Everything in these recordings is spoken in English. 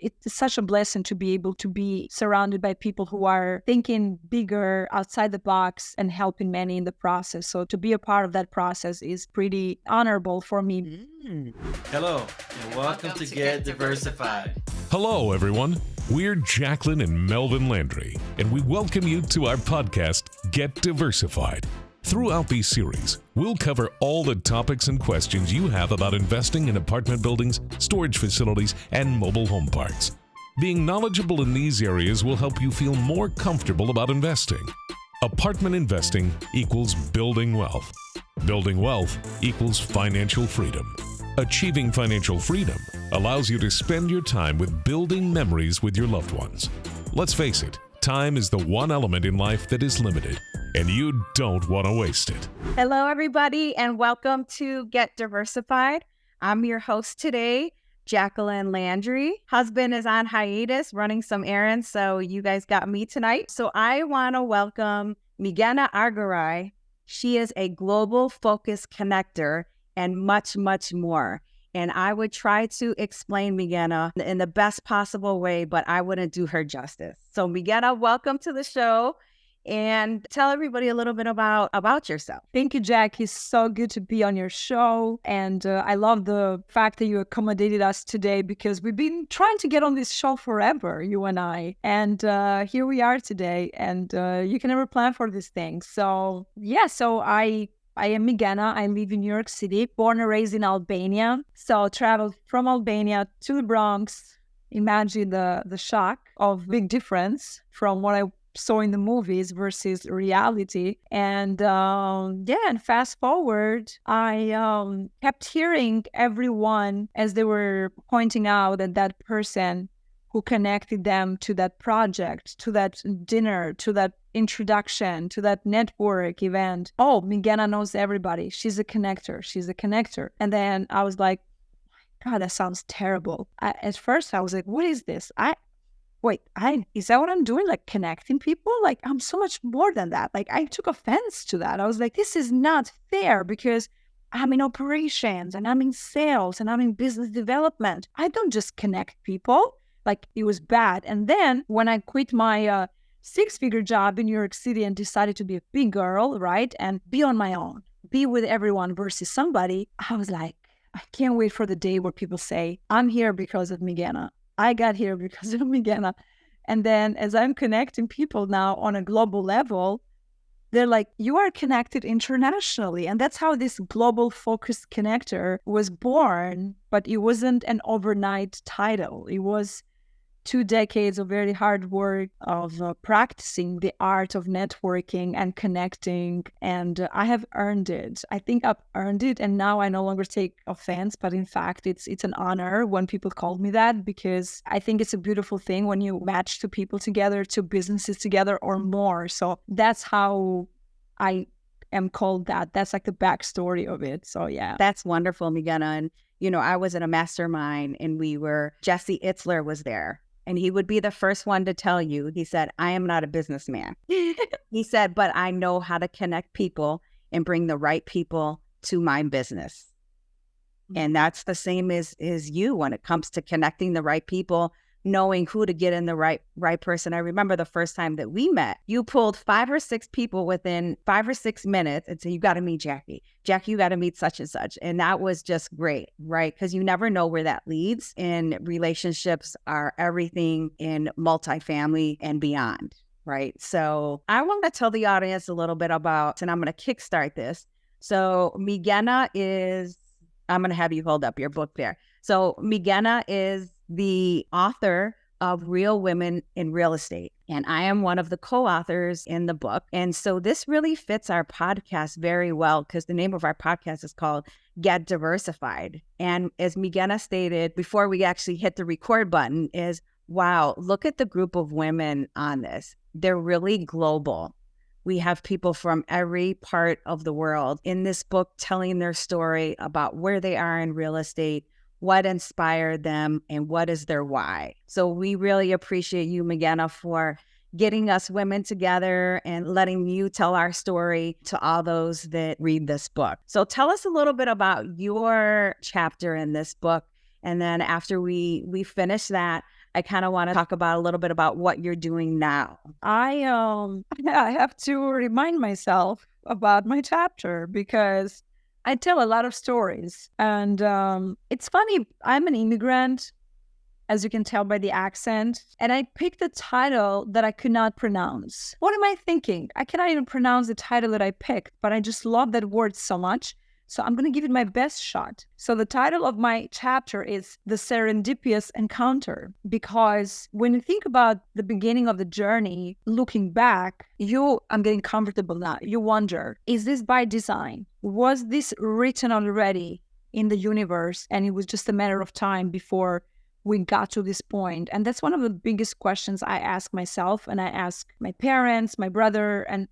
It's such a blessing to be able to be surrounded by people who are thinking bigger, outside the box, and helping many in the process. So to be a part of that process is pretty honorable for me. Hello, and welcome to Get Diversified. Hello, everyone. We're Jacqueline and Melvin Landry, and we welcome you to our podcast, Get Diversified. Throughout these series, we'll cover all the topics and questions you have about investing in apartment buildings, storage facilities, and mobile home parks. Being knowledgeable in these areas will help you feel more comfortable about investing. Apartment investing equals building wealth. Building wealth equals financial freedom. Achieving financial freedom allows you to spend your time with building memories with your loved ones. Let's face it, time is the one element in life that is limited, and you don't want to waste it. Hello, everybody, and welcome to Get Diversified. I'm your host today, Jacqueline Landry. Husband is on hiatus running some errands, so you guys got me tonight. So I want to welcome Migena Agaraj. She is a global focus connector and much, much more. And I would try to explain Migena in the best possible way, but I wouldn't do her justice. So Migena, welcome to the show. And tell everybody a little bit about yourself. Thank you, Jack. It's so good to be on your show. And I love the fact that you accommodated us today because we've been trying to get on this show forever, you and I. And here we are today. And you can never plan for these things. So I am Migena. I live in New York City, born and raised in Albania. So traveled from Albania to the Bronx. Imagine the shock of big difference from what I saw in the movies versus reality. And and fast forward, I kept hearing everyone as they were pointing out that person who connected them to that project, to that dinner, to that introduction, to that network event. Oh, Migena knows everybody. She's a connector. She's a connector. And then I was like, God, that sounds terrible. At first, I was like, what is this? Is that what I'm doing? Like connecting people? Like I'm so much more than that. Like I took offense to that. I was like, this is not fair because I'm in operations and I'm in sales and I'm in business development. I don't just connect people. Like it was bad. And then when I quit my six-figure job in New York City and decided to be a big girl, right? And be on my own, be with everyone versus somebody, I was like, I can't wait for the day where people say, I'm here because of Migena. I got here because of Migena. And then as I'm connecting people now on a global level, they're like, you are connected internationally. And that's how this global focused connector was born. But it wasn't an overnight title. It was 2 decades of very hard work of practicing the art of networking and connecting. And I have earned it. I think I've earned it. And now I no longer take offense. But in fact, it's an honor when people call me that, because I think it's a beautiful thing when you match two people together, two businesses together or more. So that's how I am called that. That's like the backstory of it. So yeah. That's wonderful, Migena. And, I was in a mastermind and Jesse Itzler was there. And he would be the first one to tell you, he said, I am not a businessman. He said, but I know how to connect people and bring the right people to my business. And that's the same as you when it comes to connecting the right people, knowing who to get in the right person. I remember the first time that we met, you pulled 5 or 6 people within 5 or 6 minutes and said, you got to meet Jackie. Jackie, you got to meet such and such. And that was just great, right? Because you never know where that leads. And relationships are everything in multifamily and beyond, right? So I want to tell the audience a little bit about, and I'm going to kickstart this. So Migena I'm going to have you hold up your book there. So Migena is the author of Real Women in Real Estate. And I am one of the co-authors in the book. And so this really fits our podcast very well because the name of our podcast is called Get Diversified. And as Migena stated before we actually hit the record button is, wow, look at the group of women on this. They're really global. We have people from every part of the world in this book telling their story about where they are in real estate, what inspired them, and what is their why. So we really appreciate you, Migena, for getting us women together and letting you tell our story to all those that read this book. So tell us a little bit about your chapter in this book. And then after we finish that, I kind of want to talk about a little bit about what you're doing now. I have to remind myself about my chapter because I tell a lot of stories. And it's funny, I'm an immigrant, as you can tell by the accent, and I picked a title that I could not pronounce. What am I thinking? I cannot even pronounce the title that I picked, but I just love that word so much. So I'm going to give it my best shot. So the title of my chapter is The Serendipitous Encounter, because when you think about the beginning of the journey, looking back, I'm getting comfortable now. You wonder, is this by design? Was this written already in the universe? And it was just a matter of time before we got to this point. And that's one of the biggest questions I ask myself, and I ask my parents, my brother, and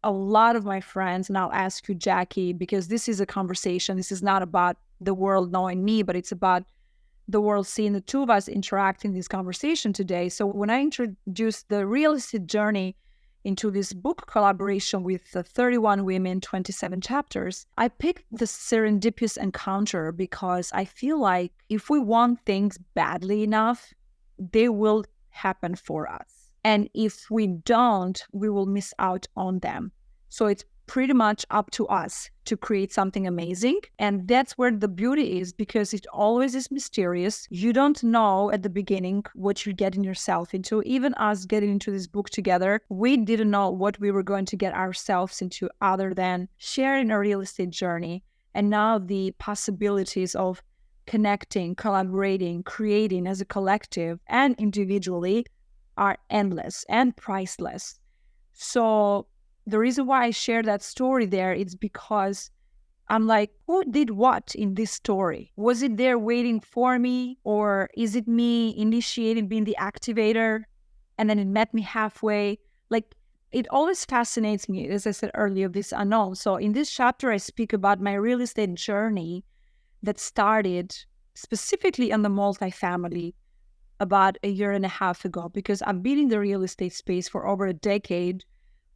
a lot of my friends. And I'll ask you, Jackie, because this is a conversation. This is not about the world knowing me, but it's about the world seeing the two of us interact in this conversation today. So when I introduced the real estate journey into this book collaboration with 31 women, 27 chapters, I picked the serendipitous encounter because I feel like if we want things badly enough, they will happen for us. And if we don't, we will miss out on them. So it's pretty much up to us to create something amazing. And that's where the beauty is, because it always is mysterious. You don't know at the beginning what you're getting yourself into. Even us getting into this book together, we didn't know what we were going to get ourselves into other than sharing a real estate journey. And now the possibilities of connecting, collaborating, creating as a collective and individually are endless and priceless. So the reason why I share that story there is because I'm like, who did what in this story? Was it there waiting for me, or is it me initiating, being the activator, and then it met me halfway? Like, it always fascinates me, as I said earlier, this unknown. So in this chapter, I speak about my real estate journey that started specifically on the multifamily about a year and a half ago, because I've been in the real estate space for over a decade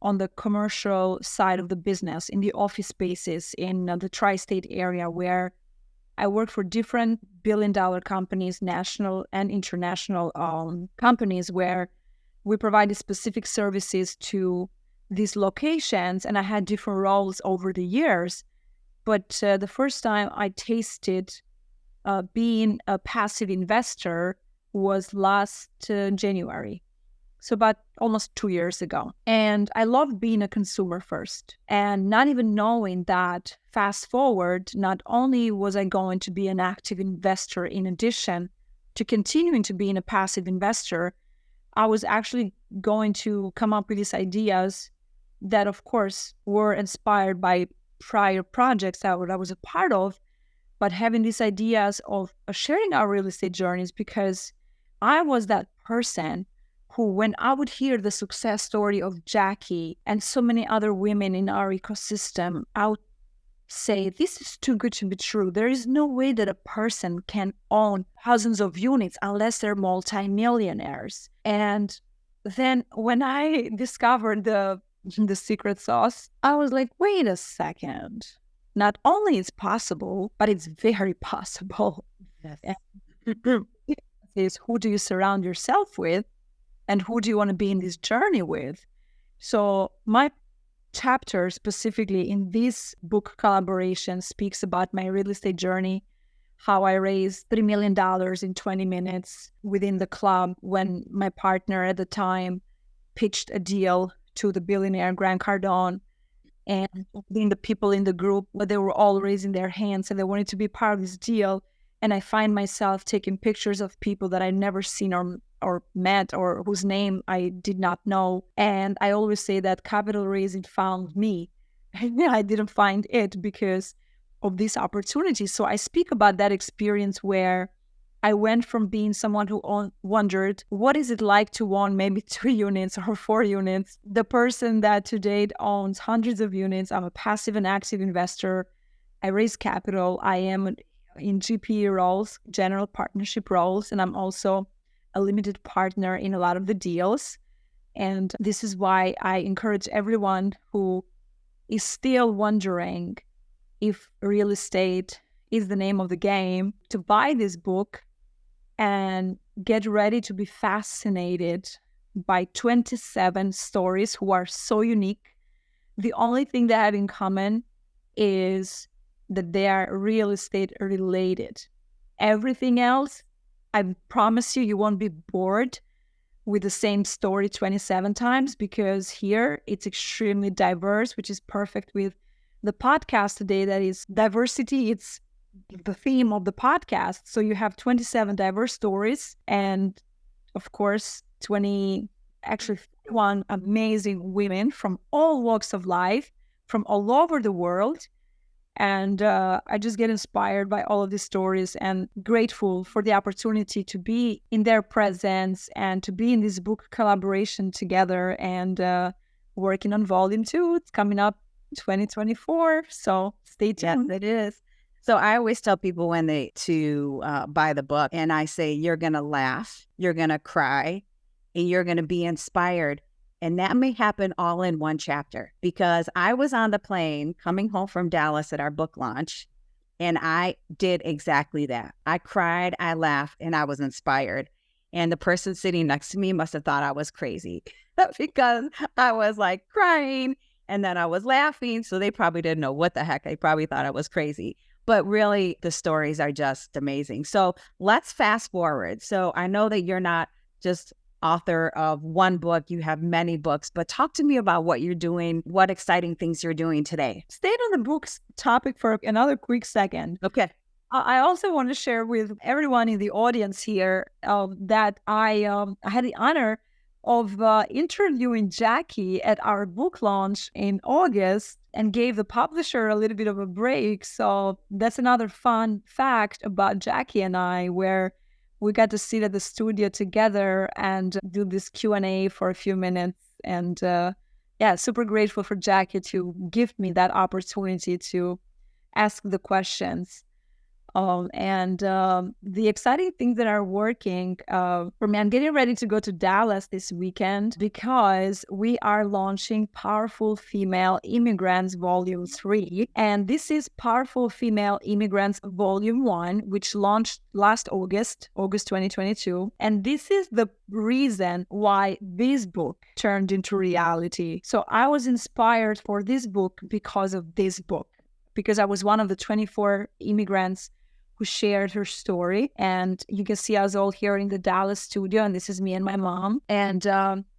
on the commercial side of the business, in the office spaces in the tri-state area, where I work for different billion-dollar companies, national and international companies, where we provided specific services to these locations. And I had different roles over the years. But the first time I tasted being a passive investor was last January. So about almost 2 years ago. And I loved being a consumer first, and not even knowing that fast forward, not only was I going to be an active investor in addition to continuing to be a passive investor, I was actually going to come up with these ideas that, of course, were inspired by prior projects that I was a part of, but having these ideas of sharing our real estate journeys, because I was that person who, when I would hear the success story of Jackie and so many other women in our ecosystem, I would say, this is too good to be true. There is no way that a person can own thousands of units unless they're multimillionaires. And then when I discovered the secret sauce, I was like, wait a second. Not only is possible, but it's very possible. Yes. Is who do you surround yourself with, and who do you want to be in this journey with? So my chapter specifically in this book collaboration speaks about my real estate journey, how I raised $3 million in 20 minutes within the club when my partner at the time pitched a deal to the billionaire Grant Cardone. And being the people in the group, where they were all raising their hands and they wanted to be part of this deal. And I find myself taking pictures of people that I'd never seen or met, or whose name I did not know. And I always say that capital raising found me. I didn't find it because of this opportunity. So I speak about that experience where I went from being someone who wondered, what is it like to own maybe 2 units or 4 units? The person that to date owns hundreds of units. I'm a passive and active investor. I raise capital. I am in GP roles, general partnership roles, and I'm also a limited partner in a lot of the deals. And this is why I encourage everyone who is still wondering if real estate is the name of the game to buy this book and get ready to be fascinated by 27 stories who are so unique. The only thing they have in common is that they are real estate related. Everything else, I promise you, you won't be bored with the same story 27 times, because here it's extremely diverse, which is perfect with the podcast today. That is diversity. It's the theme of the podcast. So you have 27 diverse stories, and of course, 21 amazing women from all walks of life, from all over the world. And I just get inspired by all of these stories and grateful for the opportunity to be in their presence and to be in this book collaboration together and working on volume 2. It's coming up 2024. So stay tuned. Yes, it is. So I always tell people when they buy the book, and I say, you're going to laugh, you're going to cry, and you're going to be inspired. And that may happen all in one chapter, because I was on the plane coming home from Dallas at our book launch, and I did exactly that. I cried, I laughed, and I was inspired. And the person sitting next to me must have thought I was crazy because I was like crying and then I was laughing. So they probably didn't know what the heck. They probably thought I was crazy. But really, the stories are just amazing. So let's fast forward. So I know that you're not just author of one book, you have many books, but talk to me about what you're doing, what exciting things you're doing today. Stay on the books topic for another quick second. Okay. I also want to share with everyone in the audience here that I had the honor of interviewing Jackie at our book launch in August and gave the publisher a little bit of a break. So that's another fun fact about Jackie and I, where we got to sit at the studio together and do this Q&A for a few minutes. And super grateful for Jackie to give me that opportunity to ask the questions. The exciting things that are working for me, I'm getting ready to go to Dallas this weekend because we are launching Powerful Female Immigrants Volume 3. And this is Powerful Female Immigrants Volume 1, which launched last August 2022. And this is the reason why this book turned into reality. So I was inspired for this book because of this book, because I was one of the 24 immigrants who shared her story. And you can see us all here in the Dallas studio, and this is me and my mom. And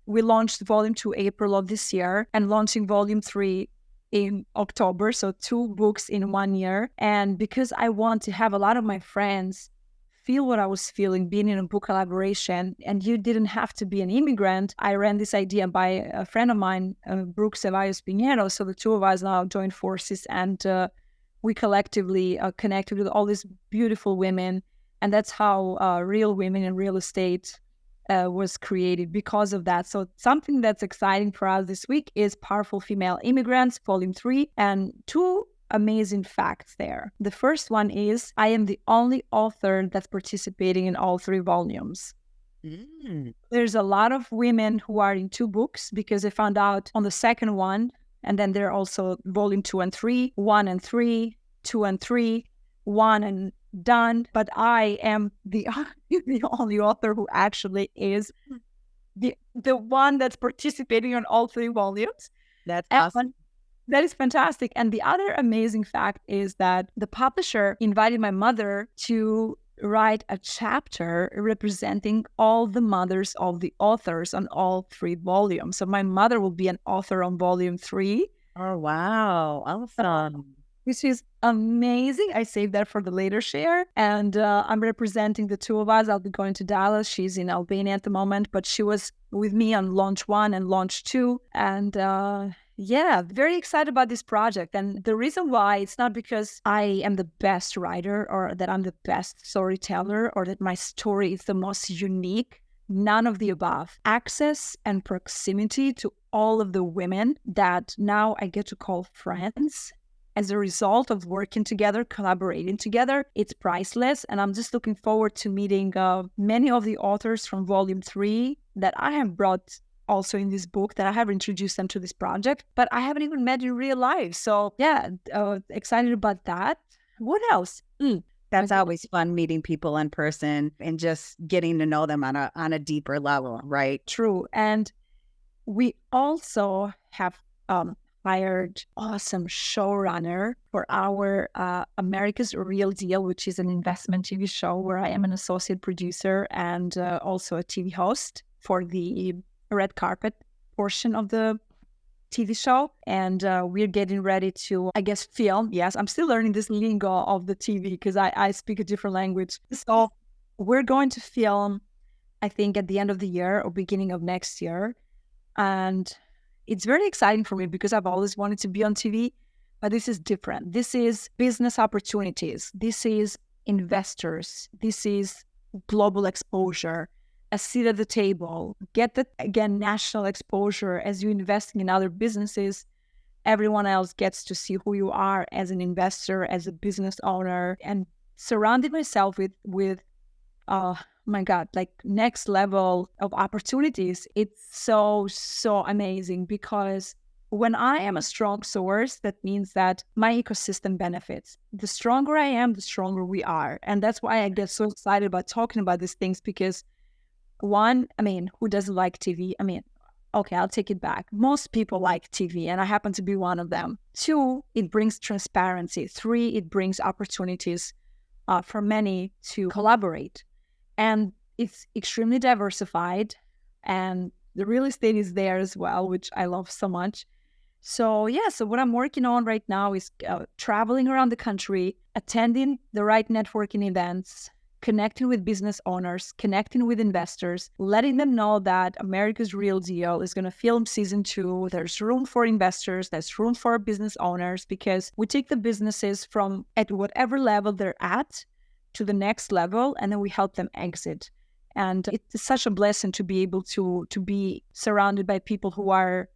we launched Volume 2 April of this year and launching Volume 3 in October. So 2 books in 1 year. And because I want to have a lot of my friends feel what I was feeling being in a book collaboration, and you didn't have to be an immigrant, I ran this idea by a friend of mine, Brooks Ceballos Pinheiro. So the two of us now joined forces, and we collectively connected with all these beautiful women. And that's how Real Women in Real Estate was created because of that. So something that's exciting for us this week is Powerful Female Immigrants, Volume 3, and 2 amazing facts there. The first one is I am the only author that's participating in all 3 volumes. There's a lot of women who are in 2 books because I found out on the second one. And then there are also Volume 2 and 3, 1 and 3, 2 and 3, 1 and done. But I am the only author who actually is the one that's participating on all 3 volumes. That's awesome. That is fantastic. And the other amazing fact is that the publisher invited my mother to write a chapter representing all the mothers of the authors on all 3 volumes. So my mother will be an author on Volume 3. Oh, wow. Awesome. Which is amazing. I saved that for the later share. And I'm representing the 2 of us. I'll be going to Dallas. She's in Albania at the moment, but she was with me on launch 1 and launch 2. And very excited about this project. And the reason why, it's not because I am the best writer or that I'm the best storyteller or that my story is the most unique. None of the above. Access and proximity to all of the women that now I get to call friends as a result of working together, collaborating together, it's priceless. And I'm just looking forward to meeting many of the authors from Volume 3 that I have brought also in this book, that I have introduced them to this project, but I haven't even met in real life. So excited about that. What else? That's always fun, meeting people in person and just getting to know them on a deeper level, right? True. And we also have hired awesome showrunner for our America's Real Deal, which is an investment TV show where I am an associate producer and also a TV host for the red carpet portion of the TV show. And we're getting ready to, I guess, film. Yes, I'm still learning this lingo of the TV because I speak a different language. So we're going to film, I think, at the end of the year or beginning of next year. And it's very exciting for me because I've always wanted to be on TV, but this is different. This is business opportunities. This is investors. This is global exposure, a seat at the table, get the, again, national exposure as you investing in other businesses. Everyone else gets to see who you are as an investor, as a business owner, and surrounded myself with my God, like next level of opportunities. It's so amazing because when I am a strong source, that means that my ecosystem benefits. The stronger I am, the stronger we are. And that's why I get so excited about talking about these things because one, I mean, who doesn't like TV? I mean, okay, I'll take it back. Most people like TV, and I happen to be one of them. Two, it brings transparency. Three, it brings opportunities for many to collaborate. And it's extremely diversified, and the real estate is there as well, which I love so much. So yeah, so what I'm working on right now is traveling around the country, attending the right networking events, connecting with business owners, connecting with investors, letting them know that America's Real Deal is going to film season 2. There's room for investors, there's room for business owners, because we take the businesses from at whatever level they're at to the next level, and then we help them exit. And it's such a blessing to be able to be surrounded by people who are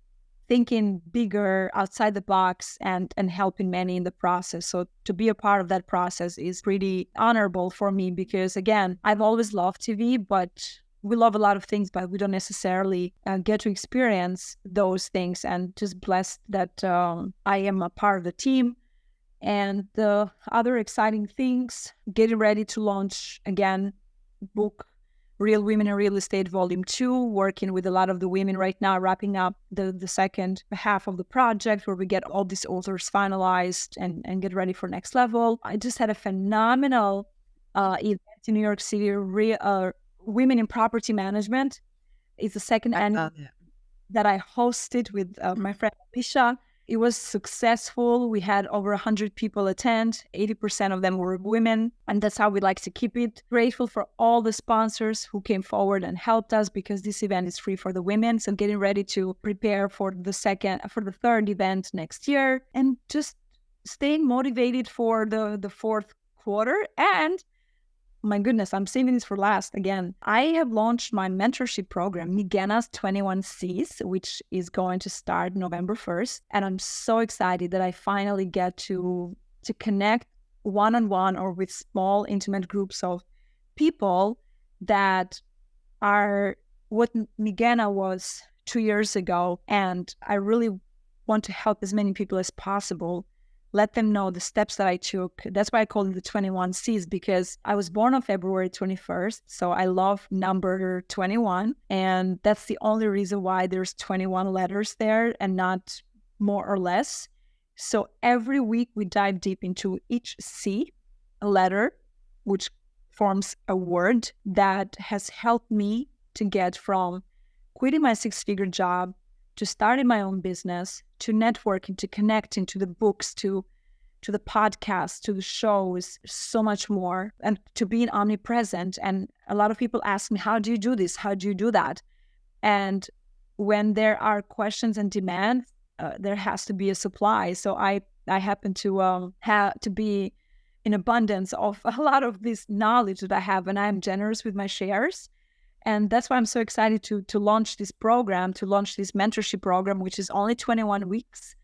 thinking bigger, outside the box, and helping many in the process. So to be a part of that process is pretty honorable for me because, again, I've always loved TV, but we love a lot of things, but we don't necessarily get to experience those things. And just blessed that I am a part of the team. And the other exciting things, getting ready to launch, again, book Real Women in Real Estate Volume 2, working with a lot of the women right now, wrapping up the second half of the project where we get all these authors finalized and get ready for next level. I just had a phenomenal event in New York City, Women in Property Management. It's the second annual that I hosted with my friend Alicia. It was successful. We had over 100 people attend. 80% of them were women. And that's how we like to keep it. Grateful for all the sponsors who came forward and helped us because this event is free for the women. So getting ready to prepare for the third event next year, and just staying motivated for the fourth quarter. And my goodness, I'm saving this for last again. I have launched my mentorship program, Migena's 21 Cs, which is going to start November 1st. And I'm so excited that I finally get to connect one-on-one or with small, intimate groups of people that are what Migena was 2 years ago. And I really want to help as many people as possible, let them know the steps that I took. That's why I call it the 21 Cs, because I was born on February 21st. So I love number 21. And that's the only reason why there's 21 letters there and not more or less. So every week we dive deep into each C, a letter, which forms a word that has helped me to get from quitting my 6-figure job to starting my own business, to networking, to connecting, to the books, to the podcast, to the shows, so much more, and to being omnipresent. And a lot of people ask me, how do you do this? How do you do that? And when there are questions and demands, there has to be a supply. So I happen to have to be in abundance of a lot of this knowledge that I have, and I'm generous with my shares. And that's why I'm so excited to launch this program, to launch this mentorship program, which is only 21 weeks,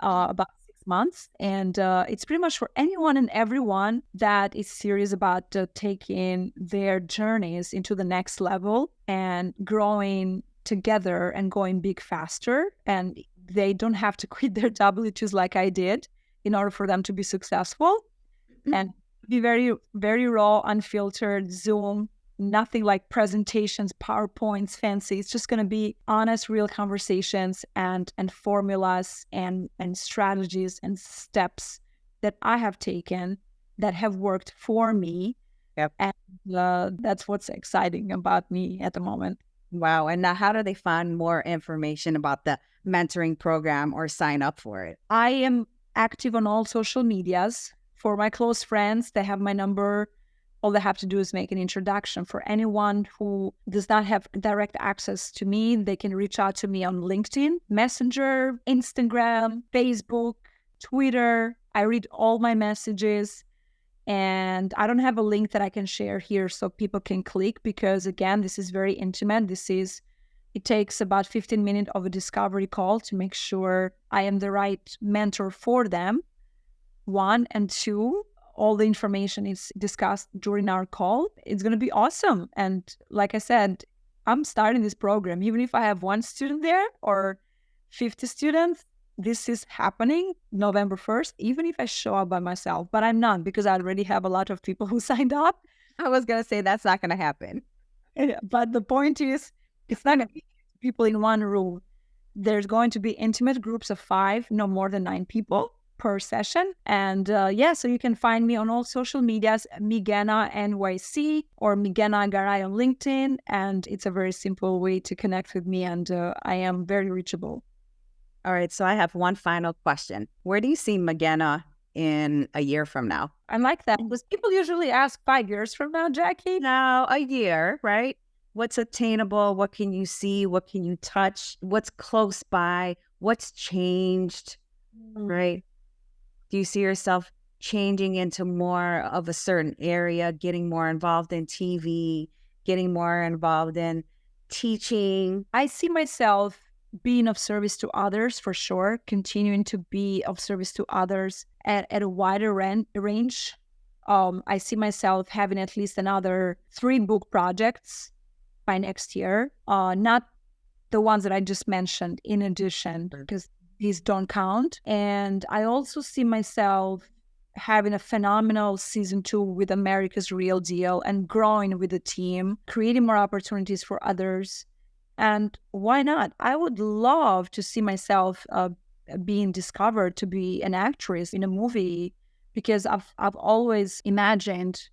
about 6 months. And it's pretty much for anyone and everyone that is serious about taking their journeys into the next level and growing together and going big faster. And they don't have to quit their W-2s like I did in order for them to be successful. And be very, very raw, unfiltered, Zoom, nothing like presentations, PowerPoints, fancy. It's just going to be honest, real conversations and formulas and strategies and steps that I have taken that have worked for me. Yep. And that's what's exciting about me at the moment. Wow. And now how do they find more information about the mentoring program or sign up for it? I am active on all social medias. For my close friends, they have my number. All they have to do is make an introduction. For anyone who does not have direct access to me, they can reach out to me on LinkedIn, Messenger, Instagram, Facebook, Twitter. I read all my messages. And I don't have a link that I can share here so people can click because, again, this is very intimate. It takes about 15 minutes of a discovery call to make sure I am the right mentor for them. 1 and 2, all the information is discussed during our call. It's going to be awesome. And like I said, I'm starting this program. Even if I have 1 student there or 50 students, this is happening November 1st, even if I show up by myself. But I'm not because I already have a lot of people who signed up. I was going to say that's not going to happen. But the point is, it's not going to be people in one room. There's going to be intimate groups of 5, no more than 9 people per session. And so you can find me on all social medias, Migena NYC or Migena Agaraj on LinkedIn. And it's a very simple way to connect with me. And I am very reachable. All right. So I have one final question. Where do you see Migena in a year from now? I like that because people usually ask 5 years from now, Jackie. No, a year, right? What's attainable? What can you see? What can you touch? What's close by? What's changed, right? Do you see yourself changing into more of a certain area, getting more involved in TV, getting more involved in teaching? I see myself being of service to others for sure, continuing to be of service to others at a wider range. I see myself having at least another 3 book projects by next year, not the ones that I just mentioned in addition, because these don't count. And I also see myself having a phenomenal season 2 with America's Real Deal and growing with the team, creating more opportunities for others. And why not? I would love to see myself being discovered to be an actress in a movie because I've always imagined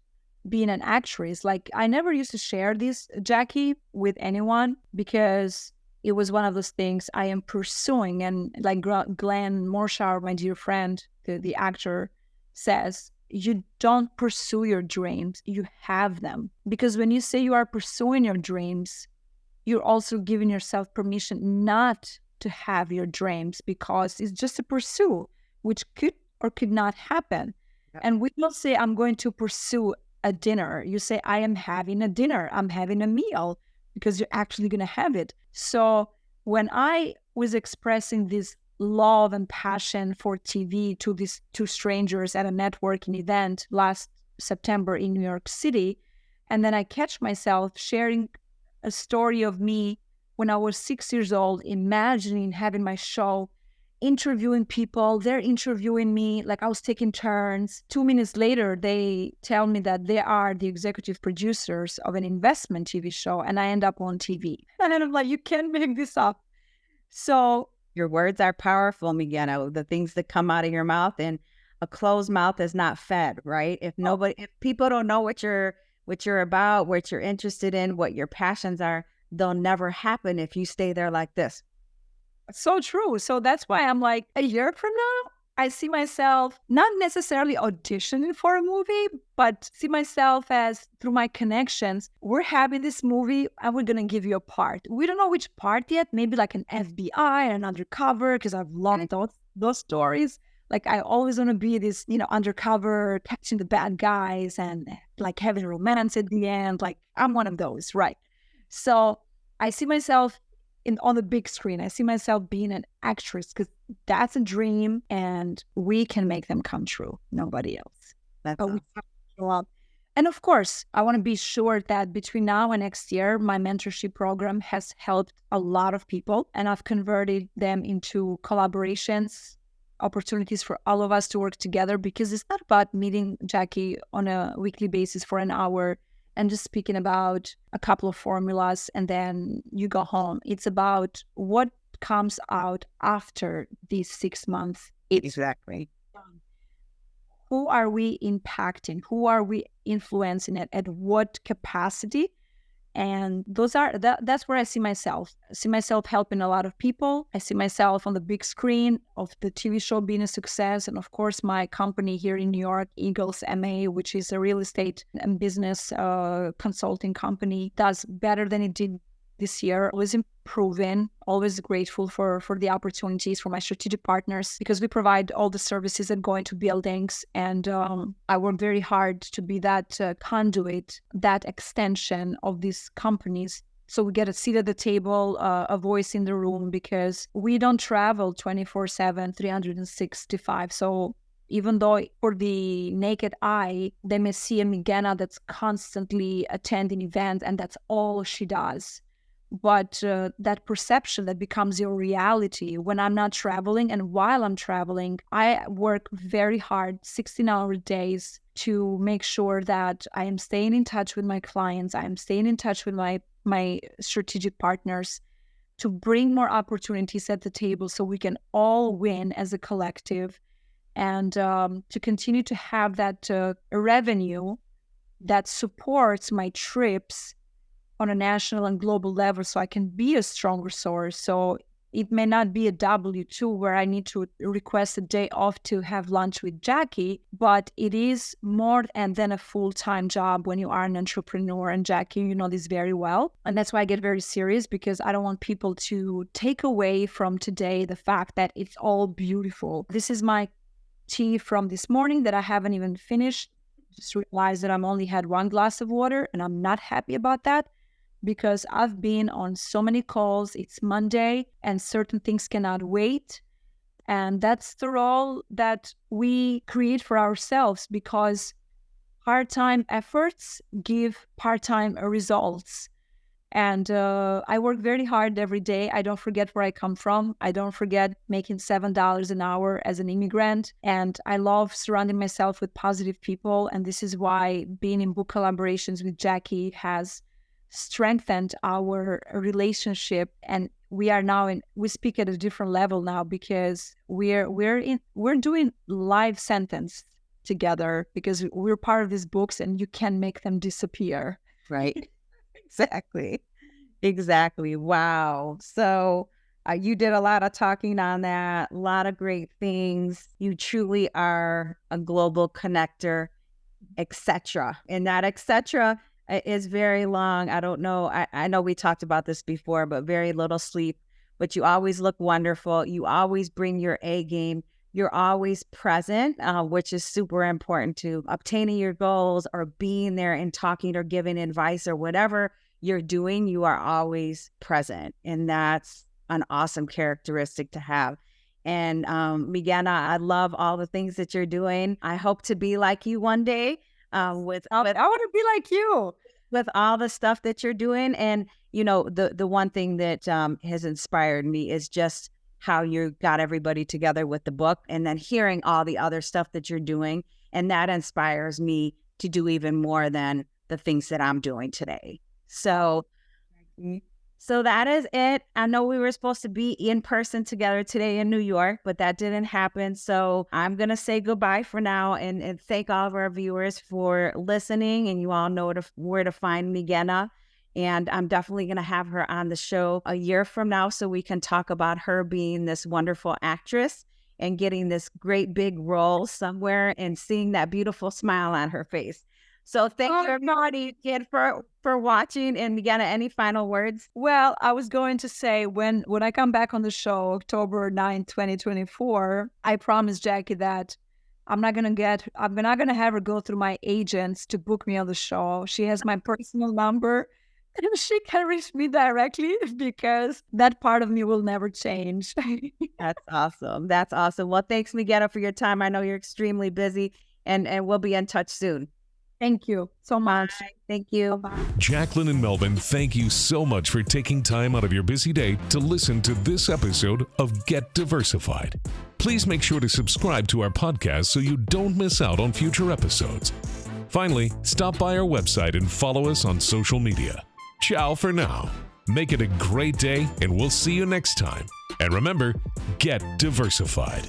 being an actress. Like I never used to share this, Jackie, with anyone because it was one of those things I am pursuing. And like Glenn Morshower, my dear friend, the actor, says, you don't pursue your dreams, you have them. Because when you say you are pursuing your dreams, you're also giving yourself permission not to have your dreams because it's just a pursuit, which could or could not happen. Yeah. And we don't say, I'm going to pursue a dinner. You say, I am having a dinner. I'm having a meal because you're actually going to have it. So when I was expressing this love and passion for TV to these 2 strangers at a networking event last September in New York City, and then I catch myself sharing a story of me when I was 6 years old, imagining having my show, interviewing people, they're interviewing me, like I was taking turns. 2 minutes later, they tell me that they are the executive producers of an investment TV show, and I end up on TV. And then I'm like, you can't make this up. So your words are powerful, Migena, the things that come out of your mouth, and a closed mouth is not fed, right? If people don't know what you're about, what you're interested in, what your passions are, they'll never happen if you stay there like this. So true. So that's why I'm like, a year from now, I see myself not necessarily auditioning for a movie, but see myself as through my connections, we're having this movie and we're going to give you a part. We don't know which part yet, maybe like an FBI, an undercover, because I've loved those stories. Like I always want to be this, undercover, catching the bad guys and like having romance at the end. Like I'm one of those, right? So I see myself on the big screen. I see myself being an actress because that's a dream and we can make them come true. Nobody else. That's but we have to show up. And of course, I want to be sure that between now and next year, my mentorship program has helped a lot of people and I've converted them into collaborations opportunities for all of us to work together, because it's not about meeting Jackie on a weekly basis for an hour and just speaking about a couple of formulas and then you go home. It's about what comes out after these 6 months. It's Exactly. who are we impacting? Who are we influencing at what capacity? And that's where I see myself. I see myself helping a lot of people. I see myself on the big screen of the TV show being a success. And of course, my company here in New York, Eagles MA, which is a real estate and business consulting company, does better than it did this year. Always improving, always grateful for the opportunities for my strategic partners, because we provide all the services that go into buildings. And I work very hard to be that conduit, that extension of these companies. So we get a seat at the table, a voice in the room, because we don't travel 24/7, 365. So even though for the naked eye, they may see a Migena that's constantly attending events and that's all she does. But that perception that becomes your reality when I'm not traveling, and while I'm traveling, I work very hard, 16-hour days, to make sure that I am staying in touch with my clients. I am staying in touch with my strategic partners to bring more opportunities at the table so we can all win as a collective, and to continue to have that revenue that supports my trips on a national and global level, so I can be a stronger source. So it may not be a W-2 where I need to request a day off to have lunch with Jackie, but it is more than a full-time job when you are an entrepreneur. And Jackie, you know this very well. And that's why I get very serious, because I don't want people to take away from today the fact that it's all beautiful. This is my tea from this morning that I haven't even finished. Just realized that I'm only had 1 glass of water, and I'm not happy about that, because I've been on so many calls. It's Monday and certain things cannot wait. And that's the role that we create for ourselves, because part-time efforts give part-time results. And I work very hard every day. I don't forget where I come from. I don't forget making $7 an hour as an immigrant. And I love surrounding myself with positive people. And this is why being in book collaborations with Jackie has strengthened our relationship, and we speak at a different level now, because we're doing live sentence together, because we're part of these books and you can make them disappear. Right. Exactly. Wow. So you did a lot of talking on that, a lot of great things. You truly are a global connector, etc. And that etc. is very long. I don't know. I know we talked about this before, but very little sleep. But you always look wonderful. You always bring your A game. You're always present, which is super important to obtaining your goals or being there and talking or giving advice or whatever you're doing. You are always present. And that's an awesome characteristic to have. And Migena, I love all the things that you're doing. I hope to be like you one day. I want to be like you with all the stuff that you're doing. And, you know, the one thing that has inspired me is just how you got everybody together with the book, and then hearing all the other stuff that you're doing. And that inspires me to do even more than the things that I'm doing today. So that is it. I know we were supposed to be in person together today in New York, but that didn't happen. So I'm going to say goodbye for now, and thank all of our viewers for listening. And you all know where to find Migena. And I'm definitely going to have her on the show a year from now so we can talk about her being this wonderful actress and getting this great big role somewhere and seeing that beautiful smile on her face. So thank you everybody again for watching. And Migena, any final words? Well, I was going to say, when I come back on the show, October 9, 2024, I promised Jackie that I'm not going to have her go through my agents to book me on the show. She has my personal number and she can reach me directly, because that part of me will never change. That's awesome. That's awesome. Well, thanks, Migena, for your time. I know you're extremely busy, and we'll be in touch soon. Thank you so much. Thank you. Jacqueline and Melvin, thank you so much for taking time out of your busy day to listen to this episode of Get Diversified. Please make sure to subscribe to our podcast so you don't miss out on future episodes. Finally, stop by our website and follow us on social media. Ciao for now. Make it a great day, and we'll see you next time. And remember, get diversified.